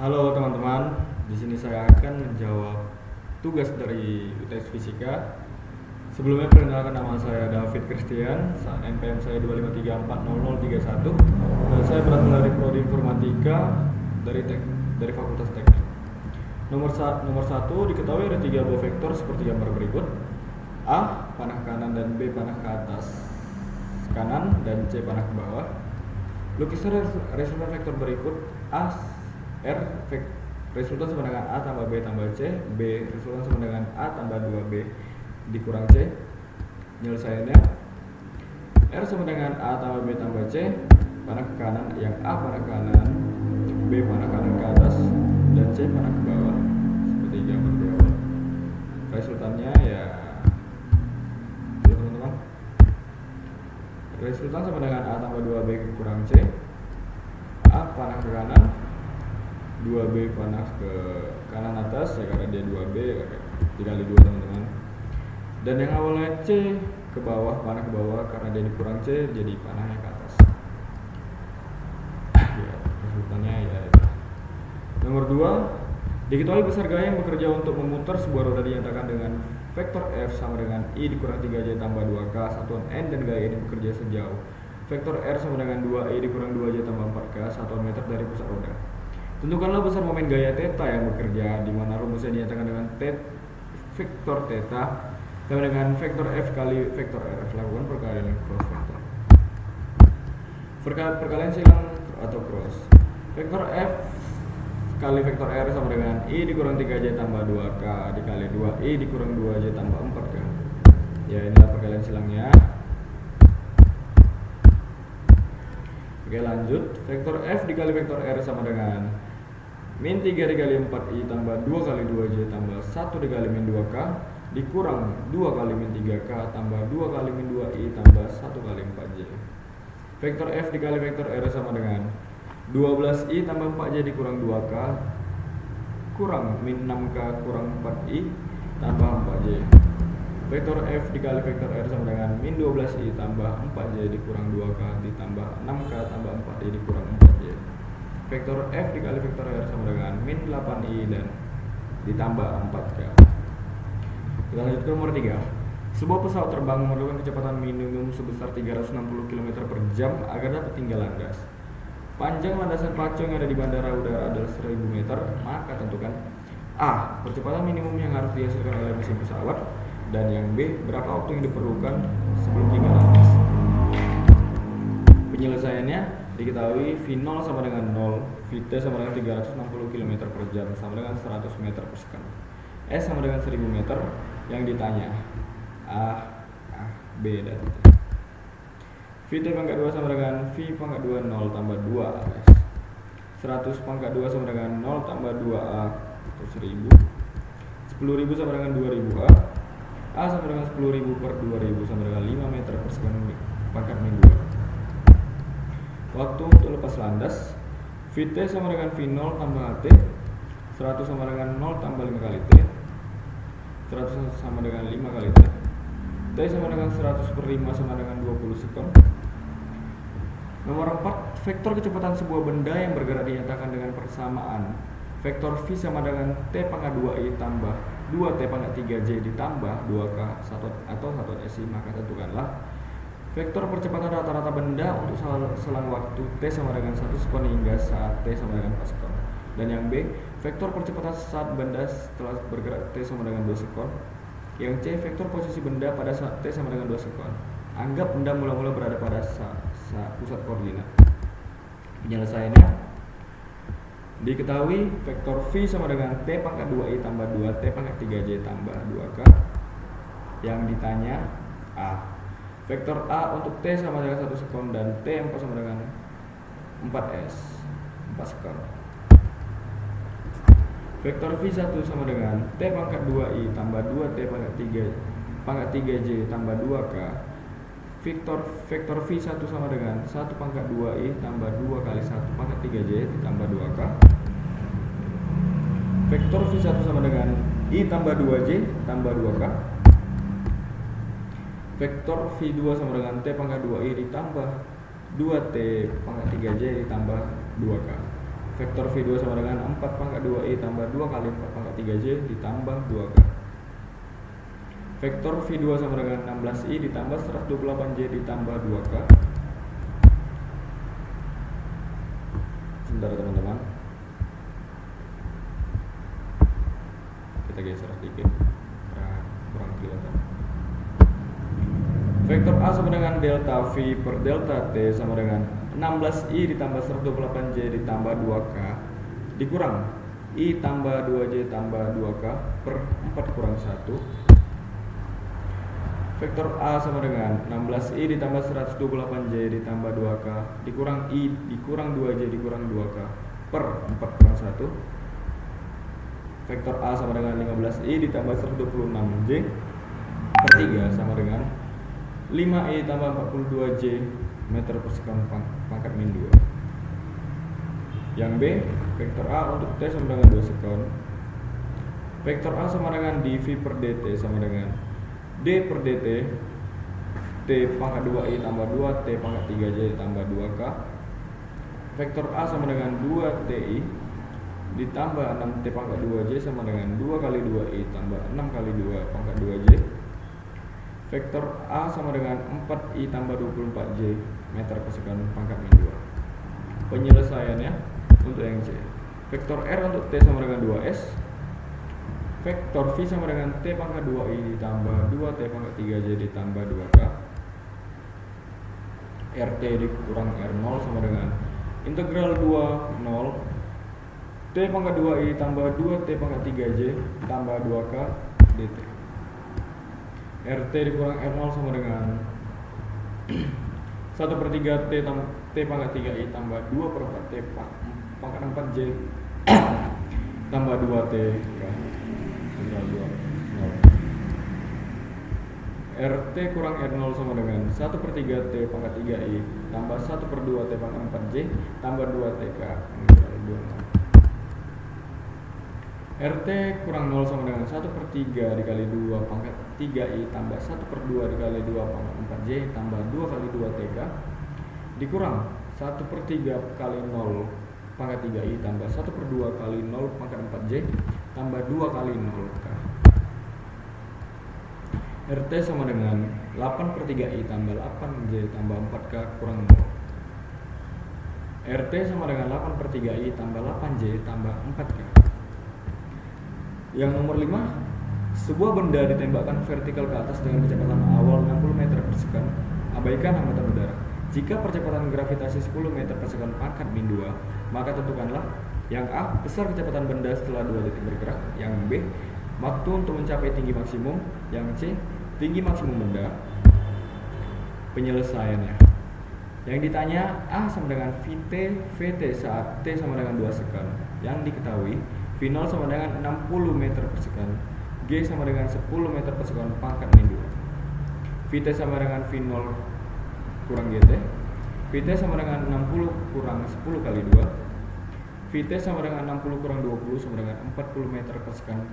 Halo teman-teman, di sini saya akan menjawab tugas dari UTS Fisika. Sebelumnya perkenalkan, nama saya David Christian, NPM saya 253400031 dan saya berasal dari Prodi Informatika dari Fakultas Teknik. Nomor 1 diketahui ada 3 buah vektor seperti gambar berikut. A panah kanan dan B panah ke atas kanan dan C panah ke bawah. Lukiskan resultan vektor berikut. A R resultan sama dengan A tambah B tambah C. B resultan sama dengan A tambah 2B dikurang C. Penyelesaiannya, R sama dengan A tambah B tambah C. Panah ke kanan, yang A panah ke kanan, B panah kanan ke atas, dan C panah ke bawah seperti gambar di awal. Resultannya ya teman-teman, resultan sama dengan A tambah 2B kurang C. A panah ke kanan, 2B panah ke kanan atas ya, karena dia 2B dikali 2 teman-teman. Dan yang awalnya C ke bawah, panah ke bawah, karena dia dikurang C jadi panahnya ke atas. Ya, resultannya ya itu. Nomor 2, diketahui besar gaya yang bekerja untuk memutar sebuah roda dinyatakan dengan vektor F sama dengan I dikurang 3J tambah 2K satuan N, dan gaya ini bekerja sejauh vektor R sama dengan 2I dikurang 2J tambah 4K satuan meter dari pusat roda. Tentukanlah besar momen gaya theta yang bekerja, di mana rumusnya dinyatakan dengan vektor theta sama dengan vektor F kali vektor R. Lakukan perkalian cross vektor. Perkalian silang atau cross. Vektor F kali vektor R sama dengan I dikurang 3J tambah 2K dikali 2I dikurang 2J tambah 4K. Ya, inilah perkalian silangnya. Oke, lanjut. Vektor F dikali vektor R sama dengan min 3 dikali 4I tambah 2 kali 2J tambah 1 dikali min 2K dikurang 2 kali min 3K tambah 2 kali min 2I tambah 1 kali 4J. Vektor F dikali vektor R sama dengan 12I tambah 4J dikurang 2K kurang min 6K kurang 4I tambah 4J. Vektor F dikali vektor R sama dengan min 12I tambah 4J dikurang 2K ditambah 6K tambah 4I dikurang 4J. Vektor F dikali vektor R sama dengan min 8I dan ditambah 4K. Kita lanjut ke nomor 3. Sebuah pesawat terbang memerlukan kecepatan minimum sebesar 360 km per jam agar dapat tinggal landas. Panjang landasan pacu yang ada di bandara udara adalah 1000 meter, maka tentukan A. Percepatan minimum yang harus dihasilkan oleh mesin pesawat, dan yang B. Berapa waktu yang diperlukan sebelum tinggal landas. Penyelesaiannya, diketahui V0 sama dengan 0, Vt sama dengan 360 km per jam sama dengan 100 meter per second. S sama dengan 1000 meter. Yang ditanya A, B, dan C. Vt pangkat 2 sama dengan V pangkat 2 0 tambah 2 S. 100 pangkat 2 sama dengan 0 tambah 2A atau 1000. 10.000 sama dengan 2000 A sama dengan 10.000 per 2000 sama dengan 5 meter per second pangkat min 2. Waktu untuk lepas landas, Vt sama dengan V0 tambah T, 100 sama dengan 0 tambah 5 kali T, 100 sama dengan 5 kali T, T sama dengan 100 per 5 sama dengan 20 sekon. Nomor 4, vektor kecepatan sebuah benda yang bergerak dinyatakan dengan persamaan vektor V sama dengan T pangkat 2I tambah 2T pangkat 3J ditambah 2K atau 1 SI, maka tentukanlah vektor percepatan rata-rata benda untuk selang waktu T sama dengan 1 sekon hingga saat T sama dengan 4 sekon. Dan yang B, vektor percepatan saat benda setelah bergerak T sama dengan 2 sekon. Yang C, vektor posisi benda pada saat T sama dengan 2 sekon. Anggap benda mula-mula berada pada pusat koordinat. Penyelesaiannya, diketahui vektor V sama dengan T pangkat 2I tambah 2T pangkat 3J tambah 2K. Yang ditanya A. Vektor A untuk T sama dengan 1 sekon dan T4 sama dengan 4S 4 sekon. Vektor V1 sama dengan T pangkat 2I tambah 2T pangkat 3J tambah 2K. Vektor V1 sama dengan 1 pangkat 2I tambah 2 kali 1 pangkat 3J ditambah 2K. Vektor V1 sama dengan I tambah 2J tambah 2K. Vektor V2 sama dengan T pangkat 2I ditambah 2T pangkat 3J ditambah 2K. Vektor V2 sama dengan 4 pangkat 2i tambah 2 kali 4 pangkat 3j ditambah 2k. Vektor V2 sama dengan 16i ditambah 128j ditambah 2k. Sebentar teman-teman, kita geser sedikit, kurang kelihatan. Vektor A sama dengan delta V per delta T sama dengan 16i ditambah 128j ditambah 2k dikurang i tambah 2j tambah 2k per 4 kurang 1. Vektor A sama dengan 16i ditambah 128j ditambah 2k dikurang i dikurang 2j dikurang 2k per 4 kurang 1. Vektor A sama dengan 15i ditambah 126j per 3 sama dengan 5i tambah 42j meter per sekon pangkat min 2. Yang B, vektor A untuk T sama dengan 2 sekon. Vektor A sama dengan dV per dt sama dengan d per dt T pangkat 2i tambah 2 T pangkat 3j tambah 2k. Vektor A sama dengan 2ti ditambah 6 T pangkat 2j sama dengan 2 kali 2i tambah 6 kali 2 pangkat 2j. Vektor A sama dengan 4i tambah 24j meter per sekon pangkat min 2. Penyelesaiannya untuk yang C. Vektor R untuk T sama dengan 2s. Vektor V sama dengan T pangkat 2i ditambah 2 T pangkat 3j ditambah 2k. RT dikurang R0 sama dengan integral 2 0 T pangkat 2i tambah 2 T pangkat 3j tambah 2k dt. RT dikurang R0 sama dengan 1/3 T pangkat 3i tambah 2 per 4 T pangkat 4j tambah 2 T integral 2 0. RT kurang R0 sama dengan 1/3 T pangkat 3i tambah 1/2 T pangkat 4j tambah 2 TK integral 2 0. RT kurang 0 sama dengan 1/3 dikali 2 pangkat 3i tambah 1/2 dikali 2 pangkat 4j tambah 2 kali 2 TK dikurang 1/3 kali 0 pangkat 3i tambah 1/2 kali 0 pangkat 4j tambah 2 kali 0k. RT sama dengan 8/3i tambah 8j tambah 4k kurang 0. RT sama dengan 8/3i tambah 8j tambah 4k. Yang nomor 5, sebuah benda ditembakkan vertikal ke atas dengan kecepatan awal 60 meter per sekon. Abaikan hambatan udara. Jika percepatan gravitasi 10 meter per sekon pangkat min 2, maka tentukanlah yang A, besar kecepatan benda setelah 2 detik bergerak. Yang B, waktu untuk mencapai tinggi maksimum. Yang C, tinggi maksimum benda. Penyelesaiannya. Yang ditanya A sama dengan VT saat T sama dengan 2 sekon. Yang diketahui V0 sama dengan 60 meter per sekon, G sama dengan 10 meter per sekon pangkat min 2. Vt sama dengan V0 kurang GT. Vt sama dengan 60 kurang 10 kali 2. Vt sama dengan 60 kurang 20 sama dengan 40 meter per sekon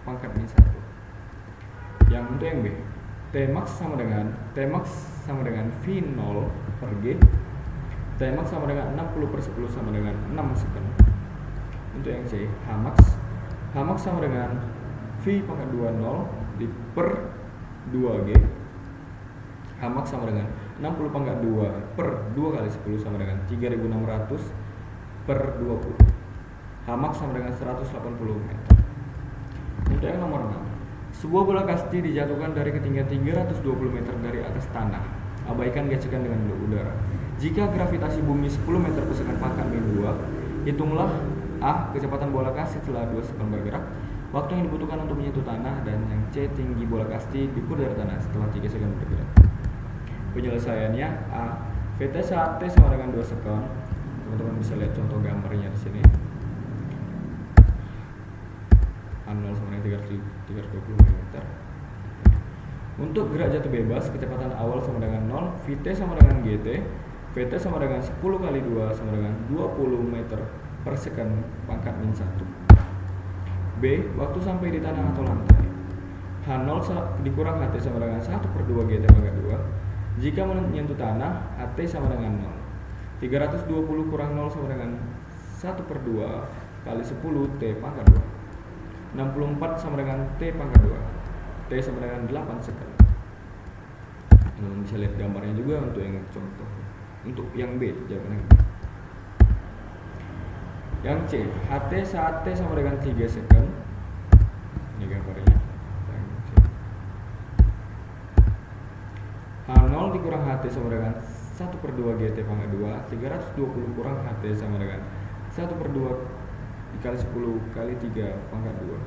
pangkat min 1. Yang untuk yang B, Tmax sama dengan V0 per G. Tmax sama dengan 60 per 10 sama dengan 6 sekon. Untuk yang C, Hmax sama dengan V pangkat 20 di per 2G. Hmax sama dengan 60 pangkat 2 per 2 kali 10 sama dengan 3600 per 20. Hmax sama dengan 180 meter. Untuk yang nomor 6, sebuah bola kasti dijatuhkan dari ketinggian 320 meter dari atas tanah. Abaikan gesekan dengan udara. Jika gravitasi bumi 10 meter per sekon pangkat min 2, hitunglah A, kecepatan bola kasti setelah 2 sekon bergerak, waktu yang dibutuhkan untuk menyentuh tanah, dan yang C, tinggi bola kasti diukur dari tanah setelah 3 sekon bergerak. Penyelesaiannya A, Vt saat T sama dengan 2 sekon. Teman-teman bisa lihat contoh gambarnya di sini. A0 sama dengan 320 mm. Untuk gerak jatuh bebas, kecepatan awal sama dengan 0, Vt sama dengan Gt, Vt sama dengan 10 kali 2 sama dengan 20 meter per sekon pangkat min 1. B, waktu sampai di tanah atau lantai. H0 dikurang Ht sama dengan 1/2 Gt pangkat 2. Jika menyentuh tanah, Ht sama dengan 0. 320 kurang 0 sama dengan 1/2 kali 10 T pangkat 2. 64 sama dengan T pangkat 2. T sama dengan 8 second. Bisa lihat gambarnya juga untuk yang contoh. Untuk yang B, jawaban yang B. Yang C, HT saat T sama dengan 3 second. Ini gambarnya. H0 dikurang HT sama dengan 1/2 GT pangkat 2. 320 kurang HT sama dengan 1/2 dikali 10 kali 3 pangkat 2.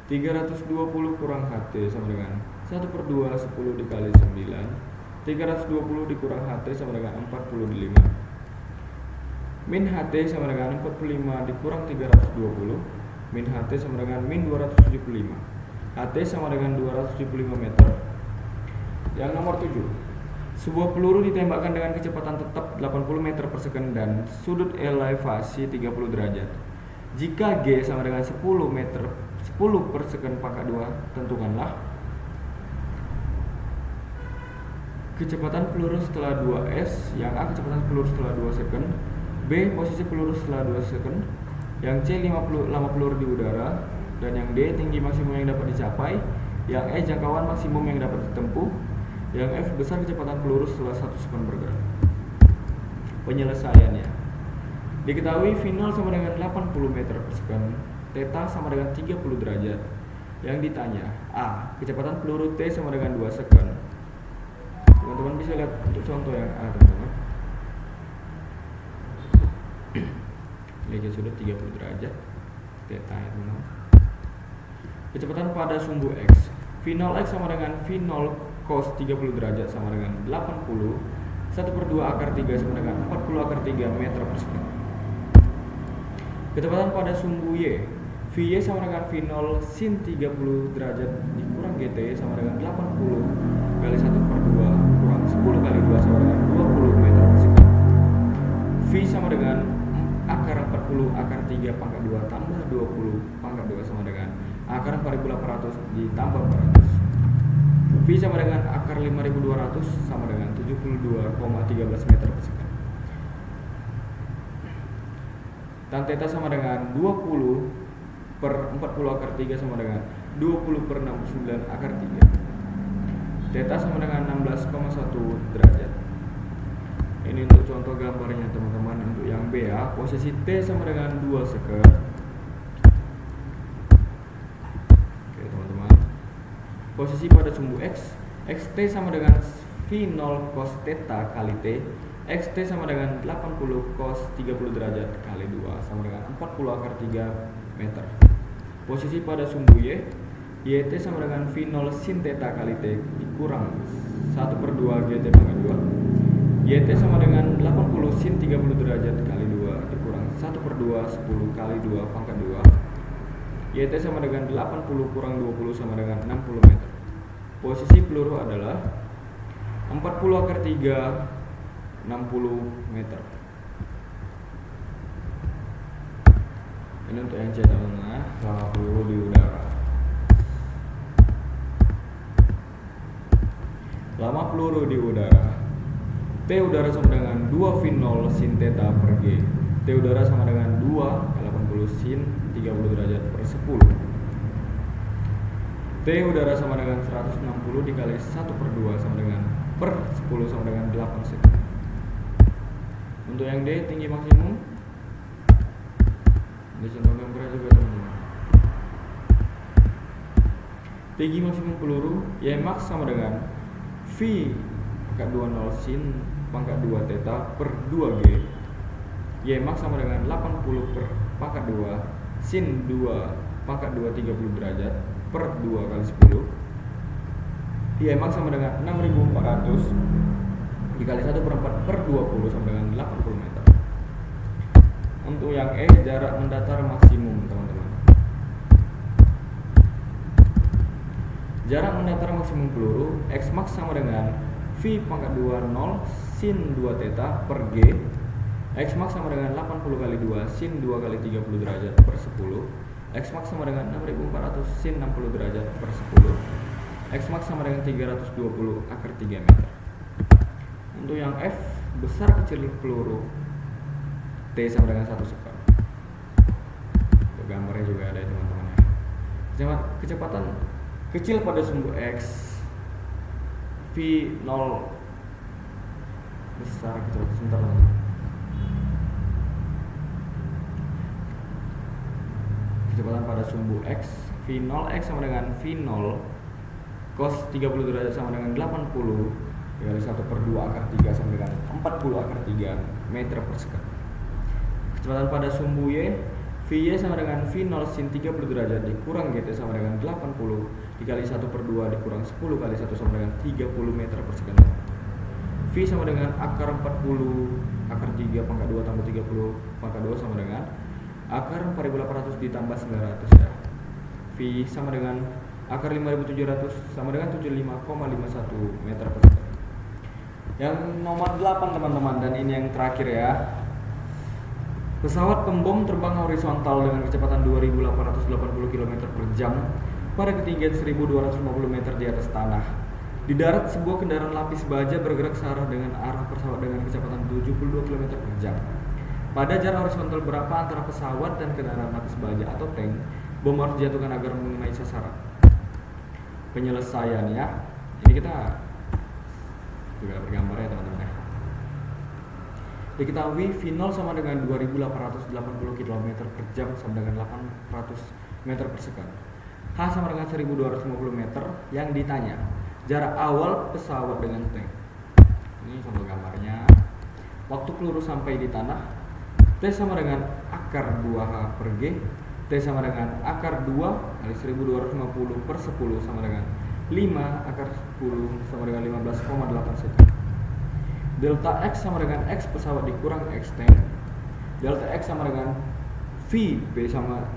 320 kurang HT sama dengan 1/2 10 dikali 9. 320 dikurang HT sama dengan 45. Min HT sama dengan 45 dikurang 320. Min HT sama dengan min 275. HT sama dengan 275 meter. Yang nomor 7, sebuah peluru ditembakkan dengan kecepatan tetap 80 meter per second dan sudut elevasi 30 derajat. Jika G sama dengan 10 per second pangkat 2, tentukanlah kecepatan peluru setelah 2S. Yang A, kecepatan peluru setelah 2 second. B, posisi peluru setelah 2 second. Yang C, lama peluru di udara. Dan yang D, tinggi maksimum yang dapat dicapai. Yang E, jangkauan maksimum yang dapat ditempuh. Yang F, besar kecepatan peluru setelah 1 second bergerak. Penyelesaiannya, diketahui V0 sama dengan 80 meter per second, theta sama dengan 30 derajat. Yang ditanya, A, kecepatan peluru T sama dengan 2 second. Teman-teman bisa lihat untuk contoh yang A, teman-teman. Ini sudut 30 derajat, theta ya, teman-teman. Kecepatan pada sumbu X, V0X sama dengan V0 cos 30 derajat sama dengan 80. 1/2 akar 3 sama dengan 40 akar 3 meter per second. Kecepatan pada sumbu Y, Vy sama dengan V0 sin 30 derajat dikurang GT sama dengan 80 kali 1/2 kurang 10 kali 2 sama dengan 20 meter per second. V sama dengan akar 40 akar 3 pangkat 2 tambah 20 pangkat 2 sama dengan akar 4800 ditambah 400. V sama dengan akar 5200 sama dengan 72,13 meter per second. Dan theta sama dengan 20 per 40 akar 3 sama dengan 20 per 69 akar 3. Theta sama dengan 16,1 derajat. Ini untuk contoh gambarnya, teman-teman. Untuk yang B ya, posisi T sama dengan 2 second. Oke, teman-teman. Posisi pada sumbu X, Xt sama dengan V0 cos theta kali T. Xt sama dengan 80 cos 30 derajat kali 2 sama dengan 40 akar 3 meter. Posisi pada sumbu Y, Yt sama dengan V0 sin theta kali T dikurang 1/2 GT pangkat 2. Yt sama dengan 80 sin 30 derajat kali 2 dikurang 1/2 10 kali 2 pangkat 2. Yt sama dengan 80 kurang 20 sama dengan 60 meter. Posisi peluru adalah 40 akar 3 60 meter. Ini untuk yang C, teman-teman. Lama peluru di udara. Lama peluru di udara. T udara sama dengan 2 V0 sin theta per G. T udara sama dengan 2 kali 80 sin 30 derajat per 10. T udara sama dengan 160 dikali 1/2 sama dengan per 10 sama dengan 8 second. Untuk yang D, tinggi maksimum. Ini contoh gambar juga, teman-teman. Tinggi maksimum peluru Ymax sama dengan V pangkat 20 sin pangkat 2 theta per 2G. Ymax sama dengan 80 per pangkat 2 sin 2 pangkat 2 30 derajat per 2 kali 10. Ymax sama dengan 6400 dikali 1/4 per 20 sama dengan 80 meter. Untuk yang E, jarak mendatar maksimum, teman-teman. Jarak mendatar maksimum peluru Xmax sama dengan V pangkat 20 sin 2 theta per G. Xmax sama dengan 80 kali 2 sin 2 kali 30 derajat per 10. Xmax sama dengan 6400 sin 60 derajat per 10. Xmax sama dengan 320 akar 3 meter. Untuk yang F, besar kecil peluru T sama dengan 1 sekon. Gambarnya juga ada teman-teman ya. Kecepatan kecil pada sumbu X V0 besar kecepatan sebentar teman-teman. Kecepatan pada sumbu X V0 X sama dengan V0 cos 30 derajat sama dengan 80 dikali 1/2 akar 3 sama dengan 40 akar 3 meter per second. Kecepatan pada sumbu Y Vy sama dengan V0 sin 30 derajat dikurang GT sama dengan 80 dikali 1/2 dikurang 10 kali 1 sama dengan 30 meter per second. V sama dengan akar 40 akar 3 pangkat 2 tambah 30 pangkat 2 sama dengan akar 4800 ditambah 900 ya. V sama dengan akar 5700 sama dengan 75,51 meter per second. Yang nomor 8 teman-teman, dan ini yang terakhir ya. Pesawat pembom terbang horizontal dengan kecepatan 2880 km per jam pada ketinggian 1250 meter di atas tanah. Di darat, sebuah kendaraan lapis baja bergerak searah dengan arah pesawat dengan kecepatan 72 km per jam. Pada jarak horizontal berapa antara pesawat dan kendaraan lapis baja atau tank bom harus dijatuhkan agar mengenai sasaran? Penyelesaiannya, ini kita juga bergambar ya teman-teman ya. Diketahui V0 sama dengan 2880 km per jam sama dengan 800 meter per second. H sama dengan 1250 meter. Yang ditanya jarak awal pesawat dengan tank. Ini contoh gambarnya. Waktu peluru sampai di tanah. T sama dengan akar 2H per G. T sama dengan akar 2 kali 1250 per 10 sama dengan 5 akar 10 sama dengan 15,8 second. Delta X sama dengan X pesawat dikurang X tank. Delta X sama dengan V sama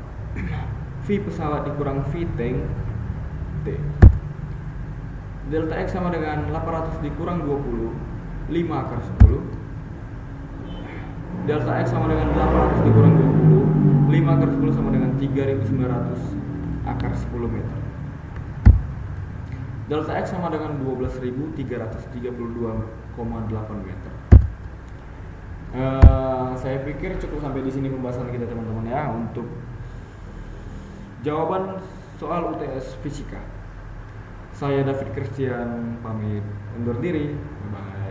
V pesawat dikurang V tank T. Delta X sama dengan 800 dikurang 20 5 akar 10. Delta X sama dengan 800 dikurang 20 5 akar 10 sama dengan 3900 akar 10 meter. Delta X sama dengan 12.332,8 meter. Saya pikir cukup sampai di sini pembahasan kita teman-teman ya untuk jawaban soal UTS fisika. Saya David Christian pamit undur diri. Bye.